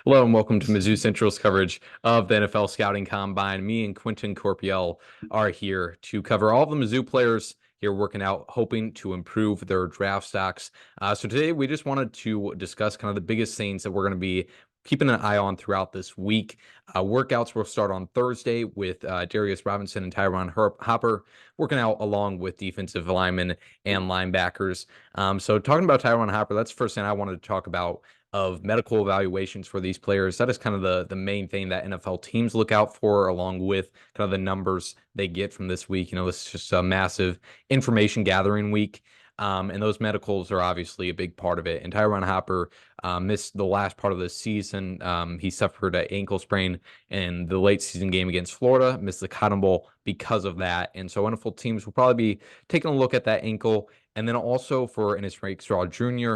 Hello and welcome to Mizzou Central's coverage of the NFL Scouting Combine. Me and Quentin Corpuel are here to cover all the Mizzou players here working out, hoping to improve their draft stocks. So today we just wanted to discuss kind of the biggest things that we're going to be keeping an eye on throughout this week. Workouts will start on Thursday with Darius Robinson and Tyron Hopper working out along with defensive linemen and linebackers. So talking about Tyron Hopper, that's the first thing I wanted to talk about of medical evaluations for these players. That is kind of the main thing that NFL teams look out for, along with kind of the numbers they get from this week. This is just a massive information gathering week. And those medicals are obviously a big part of it. And Tyron Hopper missed the last part of the season. He suffered an ankle sprain in the late season game against Florida, missed the Cotton Bowl because of that. And so NFL teams will probably be taking a look at that ankle. And then also for Ennis Rakestraw Jr.,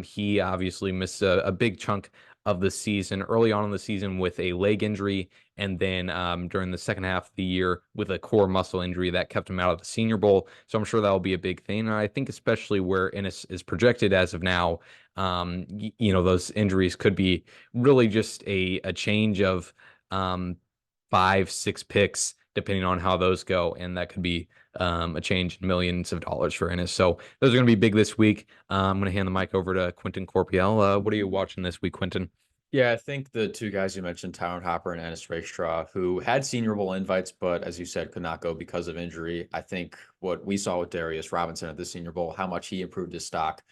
he obviously missed a big chunk of the season early on in the season with a leg injury, and then during the second half of the year with a core muscle injury that kept him out of the Senior Bowl. So I'm sure that'll be a big thing. And I think especially where Ennis is projected as of now, those injuries could be really just a change of 5, 6 picks, depending on how those go. And that could be a change in millions of dollars for Ennis. So those are going to be big this week. I'm going to hand the mic over to Quentin Corpiel. What are you watching this week, Quentin? Yeah, I think the two guys you mentioned, Tyron Hopper and Ennis Rakestraw, who had Senior Bowl invites, but as you said, could not go because of injury. I think what we saw with Darius Robinson at the Senior Bowl, how much he improved his stock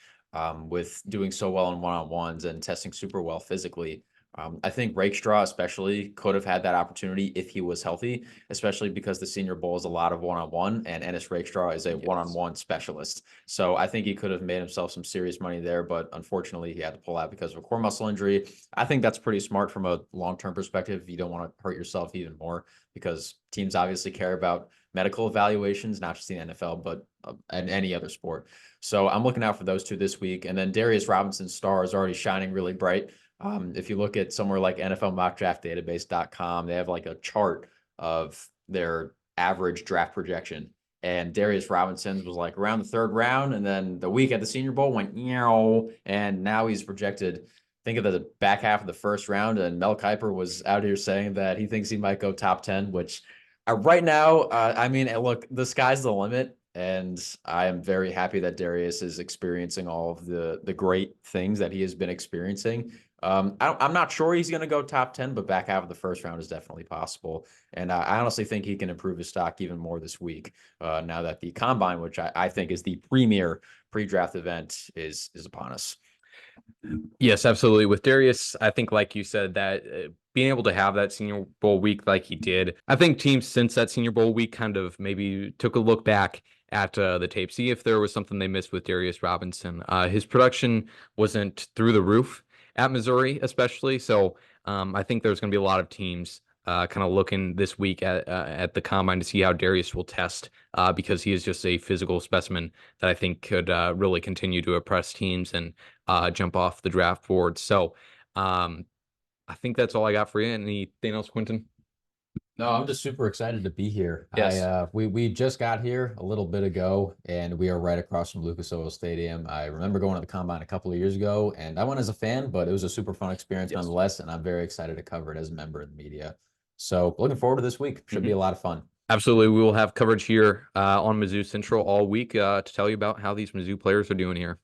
with doing so well in one-on-ones and testing super well physically. I think Rakestraw especially could have had that opportunity if he was healthy, especially because the Senior Bowl is a lot of one-on-one, and Ennis Rakestraw is a one-on-one specialist. So I think he could have made himself some serious money there, but unfortunately he had to pull out because of a core muscle injury. I think that's pretty smart from a long-term perspective. You don't want to hurt yourself even more because teams obviously care about medical evaluations, not just in the NFL, but in any other sport. So I'm looking out for those two this week. And then Darius Robinson's star is already shining really bright. If you look at somewhere like NFLmockdraftdatabase.com, they have like a chart of their average draft projection. And Darius Robinson was like around the third round. And then the week at the Senior Bowl went, and now he's projected, think of the back half of the first round. And Mel Kiper was out here saying that he thinks he might go top 10, which right now, look, the sky's the limit. And I am very happy that Darius is experiencing all of the great things that he has been experiencing. I'm not sure he's going to go top 10, but back half of the first round is definitely possible. And I honestly think he can improve his stock even more this week now that the Combine, which I think is the premier pre-draft event, is upon us. Yes, absolutely. With Darius, I think, like you said, that being able to have that Senior Bowl week like he did, I think teams since that Senior Bowl week kind of maybe took a look back at the tape, see if there was something they missed with Darius Robinson. His production wasn't through the roof at Missouri, especially. So I think there's going to be a lot of teams kind of looking this week at the combine to see how Darius will test because he is just a physical specimen that I think could really continue to impress teams and jump off the draft board. So I think that's all I got for you. Anything else, Quentin? No, I'm just super excited to be here. Yes. We just got here a little bit ago, and we are right across from Lucas Oil Stadium. I remember going to the combine a couple of years ago, and I went as a fan, but it was a super fun experience Yes. nonetheless, and I'm very excited to cover it as a member of the media. So looking forward to this week. Should be a lot of fun. Absolutely. We will have coverage here on Mizzou Central all week to tell you about how these Mizzou players are doing here.